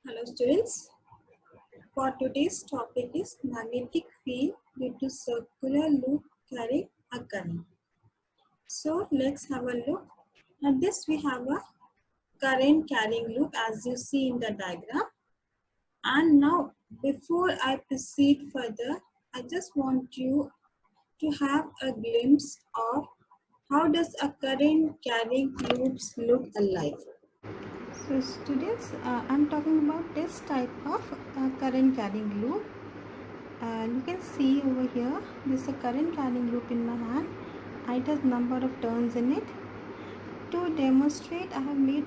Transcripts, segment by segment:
Hello students, for today's topic is magnetic field due to circular loop carrying a current. So let's have a look. At this we have a current carrying loop as you see in the diagram. And now before I proceed further, I just want you to have a glimpse of how does a current carrying loops look alike. So students, I'm talking about this type of current carrying loop. And you can see over here, this is a current carrying loop in my hand. It has number of turns in it. To demonstrate, I have made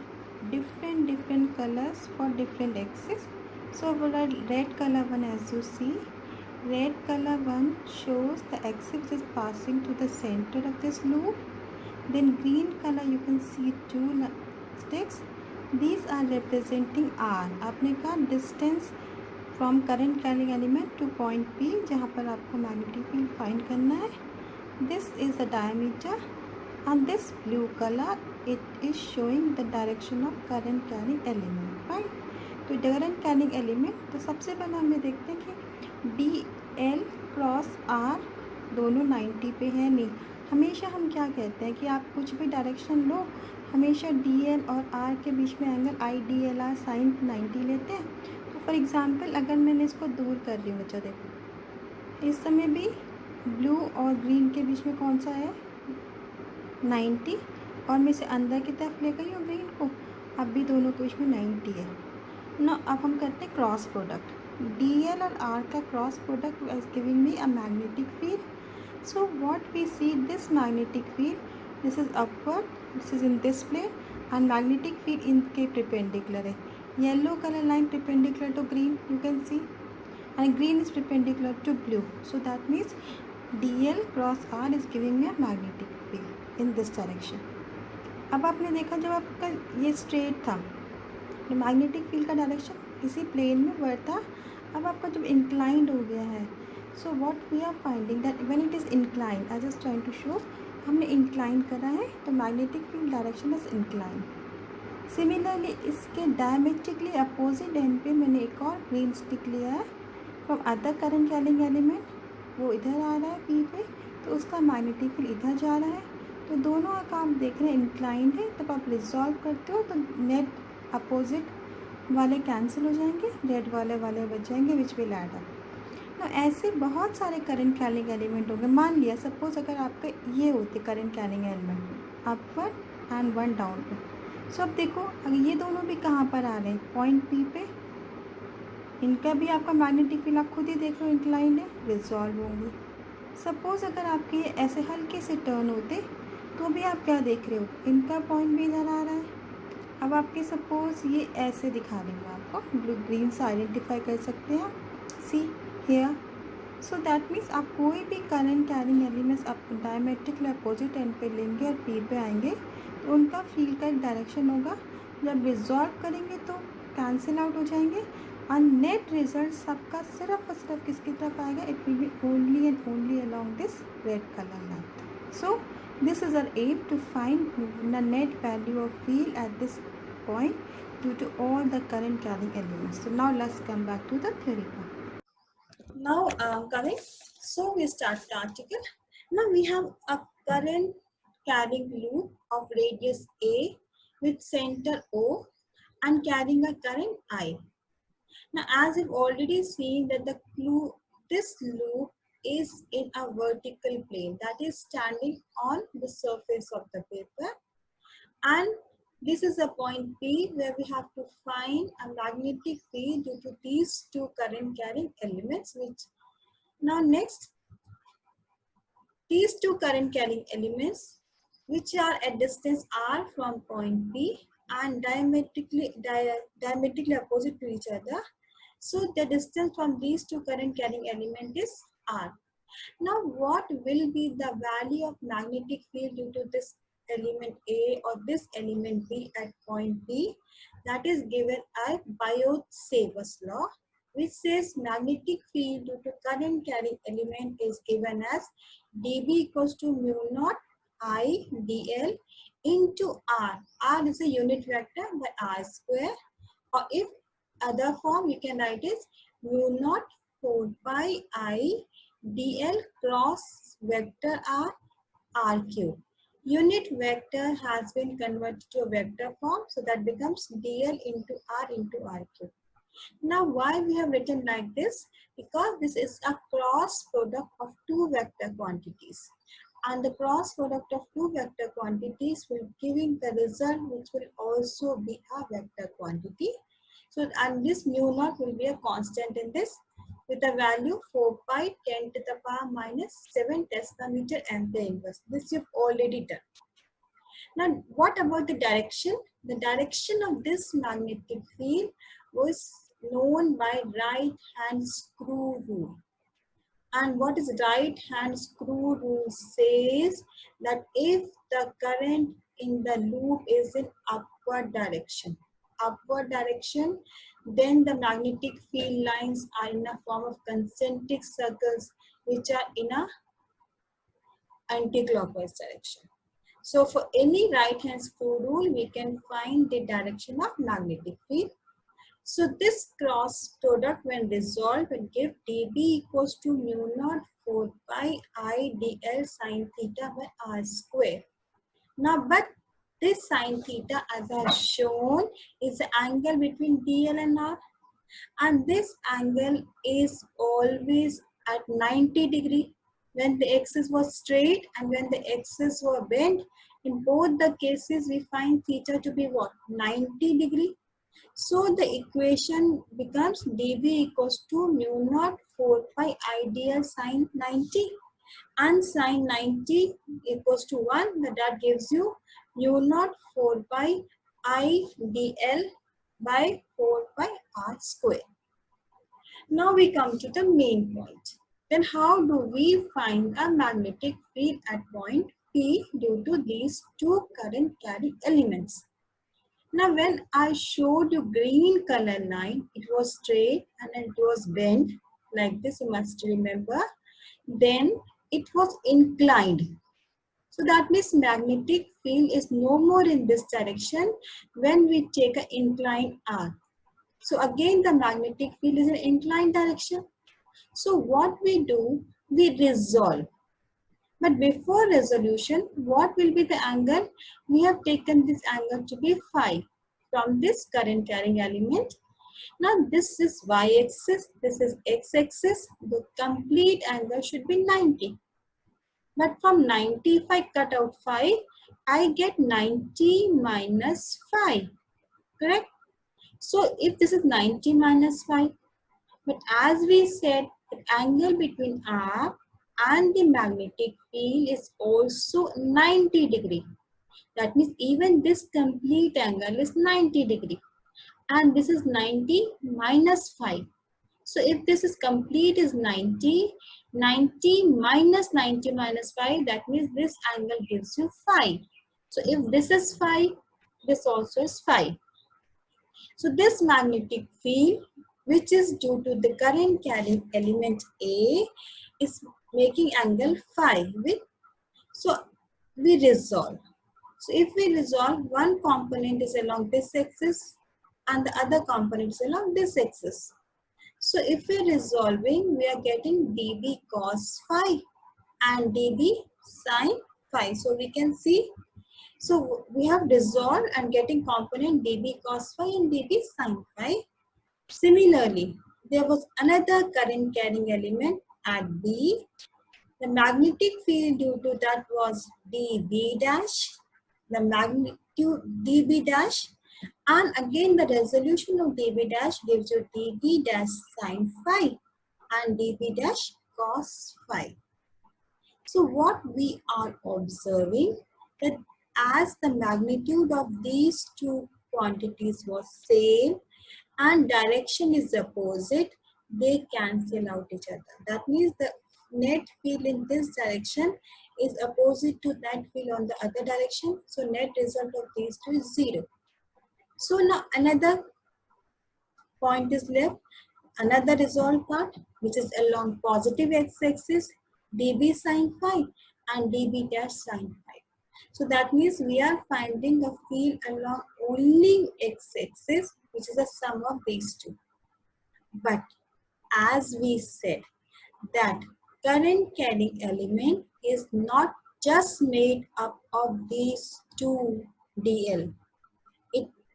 different colors for different axes. So for the red color one, as you see, red color one shows the axis which is passing to the center of this loop. Then green color you can see two sticks. These are representing R. आपने कहा distance from current carrying element to point P जहाँ पर आपको magnetic field find करना है. This is the diameter and this blue color it is showing the direction of current carrying element. Right? तो current carrying element तो सबसे पहले हमें देखते हैं कि DL क्रॉस R दोनों 90 पे है नहीं. हमेशा हम क्या कहते हैं कि आप कुछ भी डायरेक्शन लो, हमेशा DL और R के बीच में एंगल IDLR साइन 90 लेते हैं. तो फॉर एग्जांपल अगर मैंने इसको दूर कर रही हूँ बच्चा, देखो इस समय भी ब्लू और ग्रीन के बीच में कौन सा है 90, और मैं इसे अंदर की तरफ ले गई हूँ ग्रीन को, अब भी दोनों के बीच में 90 है ना. अब हम करते हैं क्रॉस प्रोडक्ट. DL और R का cross product is giving me a magnetic field. So what we see, this magnetic field, this is upward, this is in this plane, and magnetic field इनके perpendicular है. Yellow color line perpendicular to green, you can see, and green is perpendicular to blue. So that means DL cross R is giving me a magnetic field in this direction. अब आपने देखा जब आपका ये straight था, तो magnetic field का direction इसी plane में बढ़ता. अब आपका जब inclined हो गया है, so what we are finding that when it is inclined, I just trying to show, हमने incline करा है तो magnetic field direction is inclined. Similarly इसके diametrically opposite end पे मैंने एक और green stick लिया है from other current carrying element, वो इधर आ रहा है P पे, तो उसका magnetic field इधर जा रहा है. तो दोनों का आप देख रहे हैं inclined है, तब आप resolve करते हो तो net opposite वाले कैंसिल हो जाएंगे, रेड वाले बच जाएंगे विच विल ऐड अप. तो ऐसे बहुत सारे करंट कैरिंग एलिमेंट होंगे. मान लिया सपोज अगर आपका ये होते current carrying element upward and one down पे, सो अब देखो अगर ये दोनों भी कहाँ पर आ रहे हैं पॉइंट पी पे, इनका भी आपका मैग्नेटिक फील्ड आप खुद ही देख लो इंक्लाइंड है, रिजॉल्व होंगे. सपोज अगर आपके ये ऐसे हल्के से टर्न होते तो भी आप क्या देख रहे हो, इनका पॉइंट भी इधर आ रहा है. अब आपके सपोज ये ऐसे दिखा रही हूँ आपको, ब्लू ग्रीन से आइडेंटिफाई कर सकते हैं. See here, so that means आप कोई भी करंट कैरिंग एलिमेंट्स आप डायमेट्रिकली अपोजिट एंड पे लेंगे और पी पे आएंगे तो उनका फील्ड का एक डायरेक्शन होगा. जब रिजॉल्व करेंगे तो कैंसिल आउट हो जाएंगे और नेट रिजल्ट सबका सिर्फ और सिर्फ किसकी तरफ आएगा, it will be only and only along this red colour line. So this is our aim to find the net value of field at this point due to all the current carrying elements. So now let's come back to the theory part. Now coming, so we start the article. Now we have a current carrying loop of radius A with center O and carrying a current I. Now as you've already seen that this loop is in a vertical plane, that is standing on the surface of the paper, and this is a point P where we have to find a magnetic field due to these two current carrying elements. Which now next, these two current carrying elements which are at distance R from point P and diametrically opposite to each other. So the distance from these two current carrying element is R. Now what will be the value of magnetic field due to this element A or this element B at point B? That is given by Biot-Savart's law, which says magnetic field due to current carrying element is given as dB equals to mu naught I dl into R. R is a unit vector by R square, or if other form you can write is mu naught 4 pi I dl cross vector r r cube. Unit vector has been converted to a vector form, so that becomes dl into r cube. Now why we have written like this? Because this is a cross product of two vector quantities. And the cross product of two vector quantities will giving the result which will also be a vector quantity. So, and this mu naught will be a constant in this with a value 4 pi 10 to the power minus 7 decimeter ampere inverse. This you've already done. Now, what about the direction? The direction of this magnetic field was known by right hand screw rule. And what is right hand screw rule says that if the current in the loop is in upward direction, then the magnetic field lines are in a form of concentric circles which are in a anti-clockwise direction. So for any right hand screw rule, we can find the direction of magnetic field. So this cross product when resolved will give dB equals to mu naught 4 pi I dl sine theta by r square. Now but this sine theta as I have shown is the angle between dl and r, and this angle is always at 90 degree when the axis was straight and when the axis were bent. In both the cases we find theta to be what? 90 degree. So the equation becomes dV equals to mu naught 4 pi IDL sine 90, and sine 90 equals to 1, that gives you mu naught 4 pi IDL by 4 pi r square. Now we come to the main point. Then how do we find a magnetic field at point P due to these two current carrying elements? Now when I showed you green color line, it was straight and it was bent like this, you must remember. Then it was inclined. So that means magnetic field is no more in this direction when we take an inclined arc. So again the magnetic field is in inclined direction. So what we do, we resolve. But before resolution, what will be the angle? We have taken this angle to be phi from this current carrying element. Now this is y-axis, this is x-axis. The complete angle should be 90. But from 90, if I cut out phi, I get 90 minus phi. Correct? So if this is 90 minus phi, but as we said, the angle between R and the magnetic field is also 90 degree. That means even this complete angle is 90 degree. And this is 90 minus phi. So if this is complete is 90, 90 minus 90 minus phi, that means this angle gives you phi. So if this is phi, this also is phi. So this magnetic field, which is due to the current carrying element A, is making angle phi with, so we resolve. So if we resolve, one component is along this axis and the other component is along this axis. So if we are resolving, we are getting dB cos phi and dB sin phi. So we can see, so we have resolved and getting component dB cos phi and dB sin phi. Similarly, there was another current carrying element at B. The magnetic field due to that was dB dash, the magnitude dB dash, and again the resolution of dB dash gives you dB dash sin phi and dB dash cos phi. So what we are observing, that as the magnitude of these two quantities was same and direction is opposite, they cancel out each other. That means the net field in this direction is opposite to that field on the other direction. So net result of these two is 0. So now another point is left, another resolved part which is along positive x-axis, dB sin phi and dB dash sin phi. So that means we are finding a field along only x-axis, which is the sum of these two. But as we said, that current carrying element is not just made up of these two dl.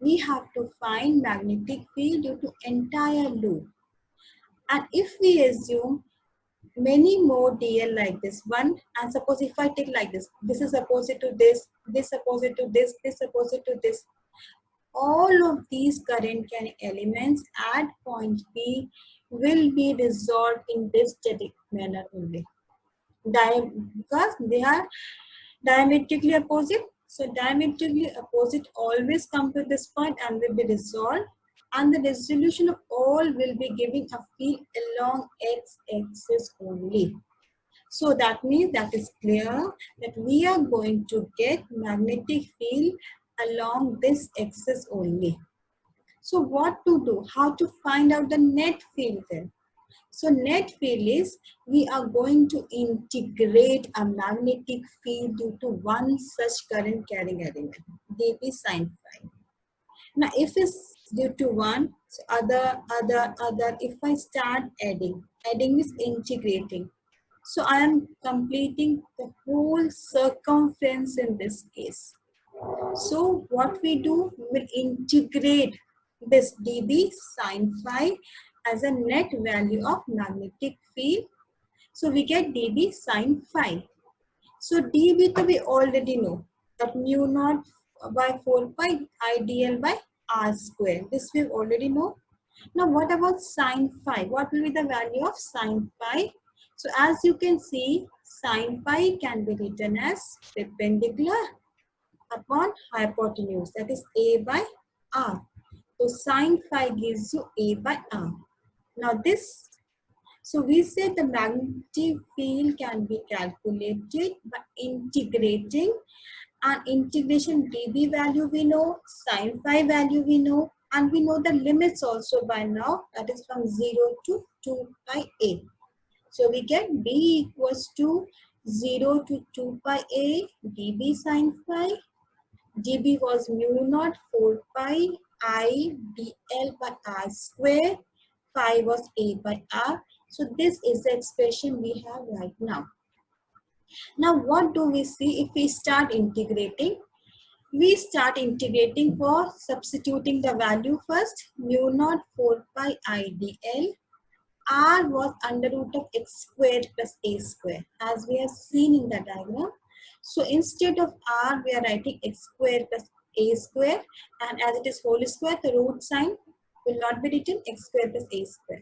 We have to find magnetic field due to entire loop. And if we assume many more dl like this one, and suppose if I take like this is opposite to this opposite to this opposite to this, all of these current carrying elements at point B will be resolved in this static manner only. Because they are diametrically opposite. So diametrically opposite always come to this point and will be resolved. And the resolution of all will be giving a field along x-axis only. So that means that is clear that we are going to get magnetic field along this axis only. So what to do? How to find out the net field then? So net field is we are going to integrate a magnetic field due to one such current carrying element, dB sin phi. Now if it's due to one, so other, if I start adding is integrating. So I am completing the whole circumference in this case. So what we do, we will integrate this dB sin phi as a net value of magnetic field. So we get dB sin phi. So dB we already know that mu naught by 4 pi IDL by R square. This we already know. Now what about sin phi? What will be the value of sin phi? So as you can see, sin phi can be written as perpendicular upon hypotenuse, that is A by R. So sin phi gives you A by R. Now this, so we said the magnetic field can be calculated by integrating, and integration dB value we know, sin phi value we know, and we know the limits also by now, that is from 0 to 2 pi A. So we get B equals to 0 to 2 pi A dB sin phi. dB was mu naught 4 pi I dl by R square. Phi was A by R. So this is the expression we have right now. Now what do we see if we start integrating? We start integrating for substituting the value first. Mu naught 4 pi I dl. R was under root of x squared plus a square, as we have seen in the diagram. So instead of R, we are writing x squared plus a square, and as it is whole square, the root sign will not be written, x squared plus a square.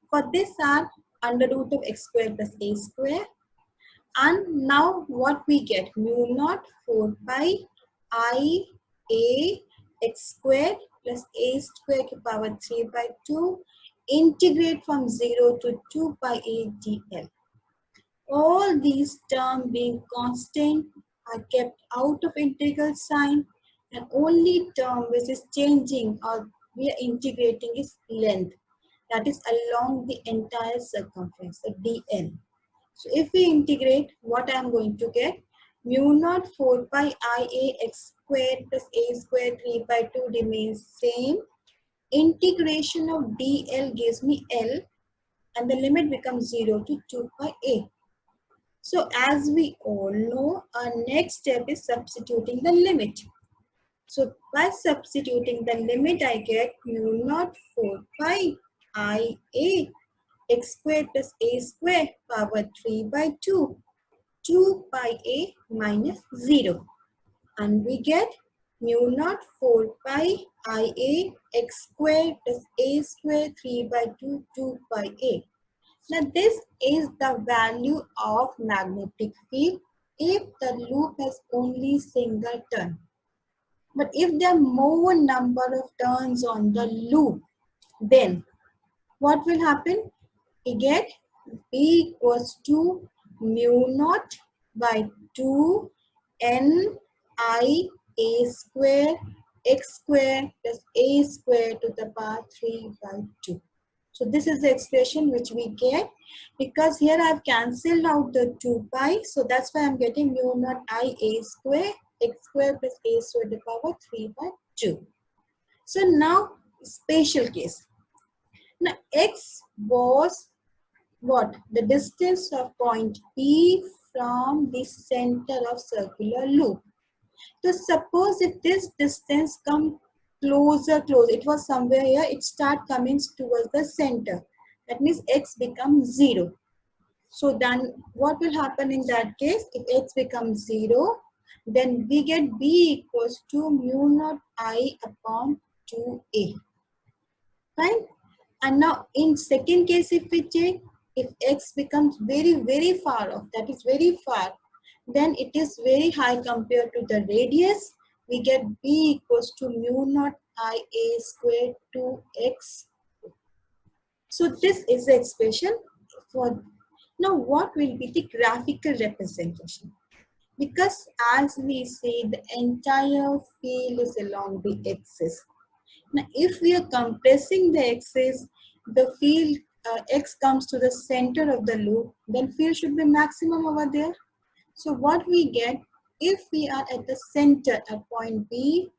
For this R, under root of x squared plus a square. And now what we get? Mu naught 4 pi I a x squared plus a square to power 3 by 2. Integrate from 0 to 2 pi a dl. All these terms being constant are kept out of integral sign, and only term which is changing or we are integrating is length, that is along the entire circumference, the dl. So if we integrate, what I am going to get? Mu naught 4 pi I a x squared plus a squared 3 by 2 remains same. Integration of dl gives me L, and the limit becomes 0 to 2 pi a. So as we all know, our next step is substituting the limit. So by substituting the limit, I get mu naught 4 pi I a x squared plus a squared power 3 by 2, 2 pi a minus 0. And we get mu naught 4 pi I a x squared plus a squared 3 by 2, 2 pi a. Now this is the value of magnetic field if the loop has only single turn. But if there are more number of turns on the loop, then what will happen? We get B equals to mu naught by 2 n I a square x square plus a square to the power 3 by 2. So this is the expression which we get, because here I have cancelled out the 2 pi. So that's why I'm getting mu naught I a square x square plus a square to the power 3 by 2. So now special case. Now x was what? The distance of point P from the center of circular loop. So suppose if this distance come closer, it was somewhere here, it start coming towards the center. That means x becomes 0. So then what will happen in that case? If x becomes 0, then we get b equals to mu naught I upon 2a. Fine. And now in second case, if we check, if x becomes very far off, that is very far, then it is very high compared to the radius. We get b equals to mu naught ia squared 2x. So this is the expression for. Now what will be the graphical representation? Because as we say, the entire field is along the axis. Now, if we are compressing the axis, the field x comes to the center of the loop, then field should be maximum over there. So what we get, if we are at the center at point B,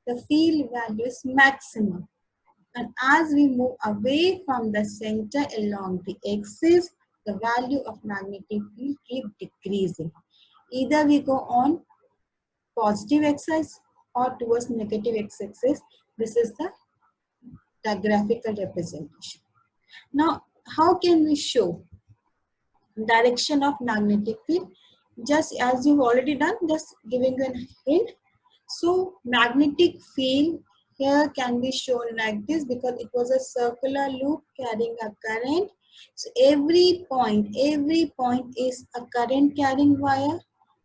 the field value is maximum. And as we move away from the center along the axis, the value of magnetic field keep decreasing. Either we go on positive x-axis or towards negative x-axis. This is the graphical representation. Now, how can we show direction of magnetic field? Just as you've already done, just giving you a hint. So, magnetic field here can be shown like this because it was a circular loop carrying a current. So, every point is a current carrying wire.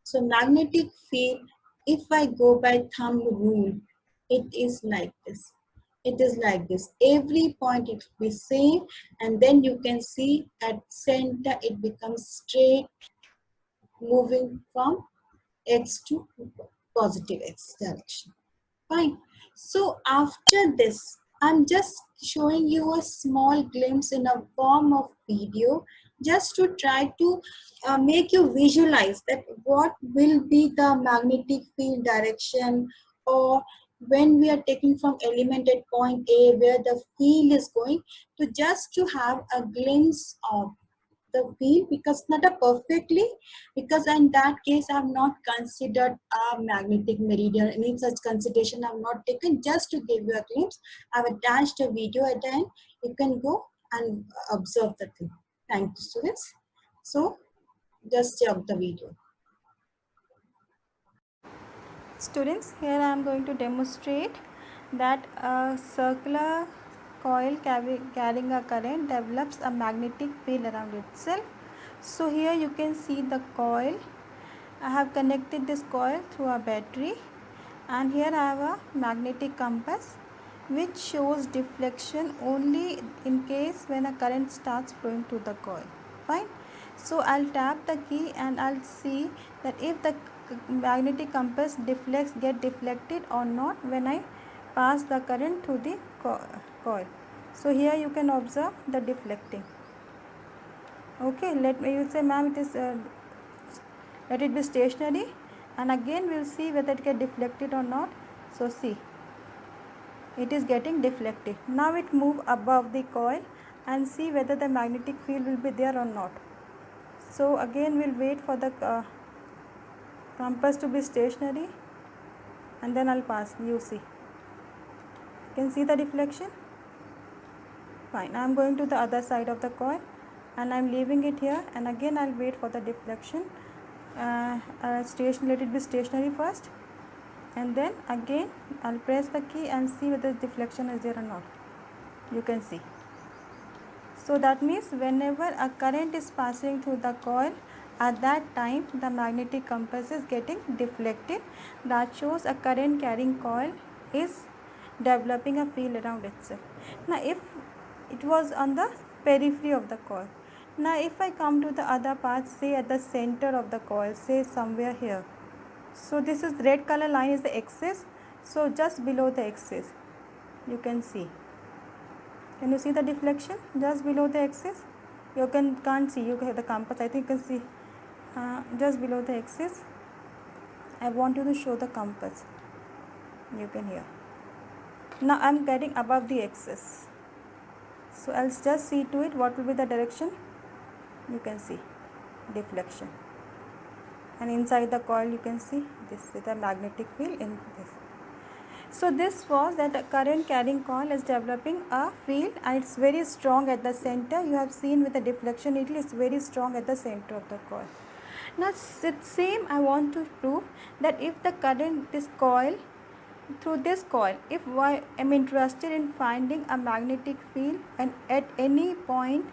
So, magnetic field, if I go by thumb rule, it is like this. It is like this. Every point it will be same, and then you can see at center it becomes straight, moving from x to positive x direction. Fine. So after this, I'm just showing you a small glimpse in a form of video just to try to make you visualize that what will be the magnetic field direction, or when we are taking from element at point A where the field is going, to just to have a glimpse of the field, because not a perfectly, because in that case I have not considered a magnetic meridian, any such consideration I have not taken. Just to give you a glimpse, I have attached a video at the end. You can go and observe the thing. Thank you, students. So just check the video. Students, here I am going to demonstrate that a circular coil carrying a current develops a magnetic field around itself. So here you can see the coil. I have connected this coil through a battery, and here I have a magnetic compass which shows deflection only in case when a current starts flowing to the coil. Fine. So I'll tap the key and I'll see that if the magnetic compass get deflected or not when I pass the current through the coil. So here you can observe the deflecting. Okay, let me, you say ma'am it is let it be stationary, and again we'll see whether it get deflected or not. So see, it is getting deflected. Now it move above the coil and see whether the magnetic field will be there or not. So again we'll wait for the compass to be stationary, and then I'll pass. You see, can see the deflection. Fine. I'm going to the other side of the coil and I'm leaving it here, and again I'll wait for the deflection. Let it be stationary first, and then again I'll press the key and see whether the deflection is there or not. You can see. So that means whenever a current is passing through the coil, at that time the magnetic compass is getting deflected. That shows a current carrying coil is developing a field around itself. Now if it was on the periphery of the coil, now if I come to the other part, say at the center of the coil, say somewhere here. So this is red color line is the axis. So just below the axis you can see. Can you see the deflection just below the axis? You can't see, you have the compass, I think you can see just below the axis. I want you to show the compass. You can hear. Now I am getting above the axis, so I'll just see to it what will be the direction. You can see deflection, and inside the coil you can see this is the magnetic field in this. So this was that a current carrying coil is developing a field, and it's very strong at the center. You have seen with the deflection needle, it's very strong at the center of the coil. Now same I want to prove that if the current, this coil, through this coil, if I am interested in finding a magnetic field and at any point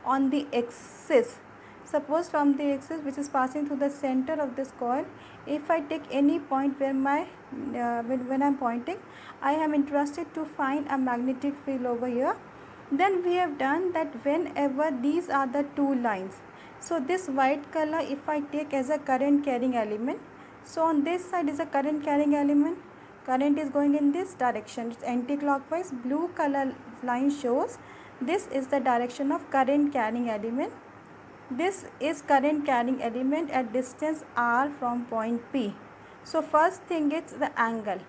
on the axis, suppose from the axis which is passing through the center of this coil, if I take any point where my when I am pointing, I am interested to find a magnetic field over here, then we have done that whenever these are the two lines, so this white color if I take as a current carrying element, so on this side is a current carrying element, current is going in this direction, it's anti-clockwise. Blue color line shows this is the direction of current carrying element. This is current carrying element at distance r from point P. So first thing is the angle.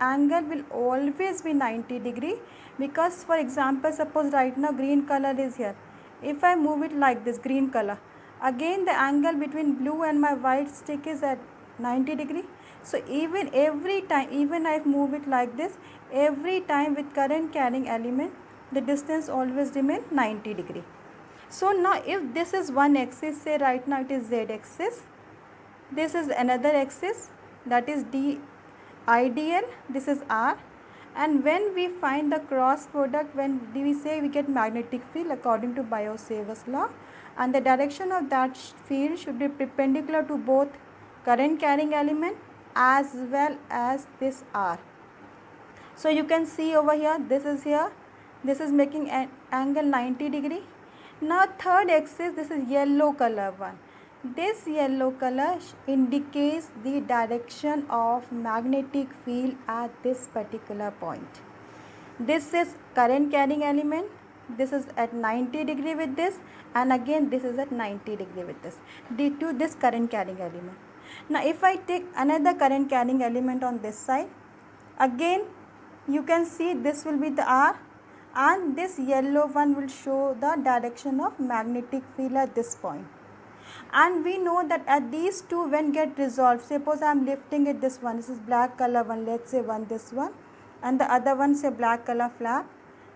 Angle will always be 90 degree, because for example suppose right now green color is here. If I move it like this, green color, again the angle between blue and my white stick is at 90 degree. So even every time, even I move it like this, every time with current carrying element, the distance always remain 90 degree. So now if this is one axis, say right now it is z axis, this is another axis, that is d ideal, this is r, and when we find the cross product, when we say we get magnetic field according to Biot-Savart's law, and the direction of that field should be perpendicular to both current carrying element as well as this r. So you can see over here, this is making an angle 90 degree. Now third axis, this is yellow color one. This yellow color indicates the direction of magnetic field at this particular point. This is current carrying element, this is at 90 degree with this, and again this is at 90 degree with this, due to this current carrying element. Now if I take another current carrying element on this side, again you can see this will be the r, and this yellow one will show the direction of magnetic field at this point. And we know that at these two when get resolved, suppose I am lifting it, this one, this is black color one, let's say one, this one, and the other one say black color flap.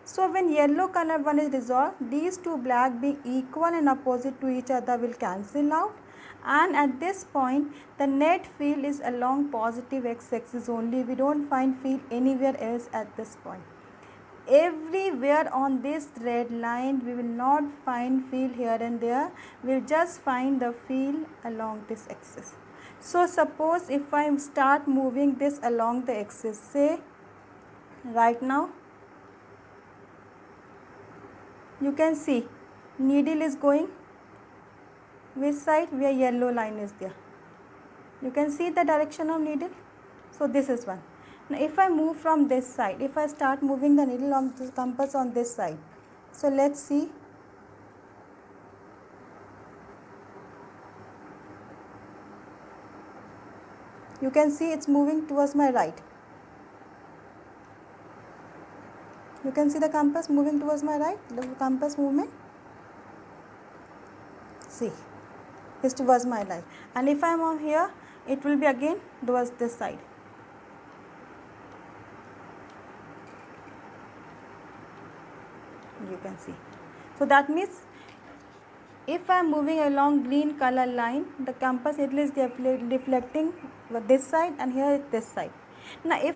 So when yellow color one is resolved, these two black being equal and opposite to each other will cancel out, and at this point the net field is along positive x-axis only. We don't find field anywhere else at this point. Everywhere on this red line we will not find field here and there, we will just find the field along this axis. So suppose if I start moving this along the axis, say right now you can see needle is going which side, where yellow line is there. You can see the direction of needle. So this is one. Now if I move from this side, if I start moving the needle on the compass on this side, so let's see. You can see it's moving towards my right. You can see the compass moving towards my right, the compass movement. See, it's towards my right. And if I am on here, it will be again towards this side. You can see. So that means if I am moving along green color line, the compass needle is deflecting this side, and here is this side. Now if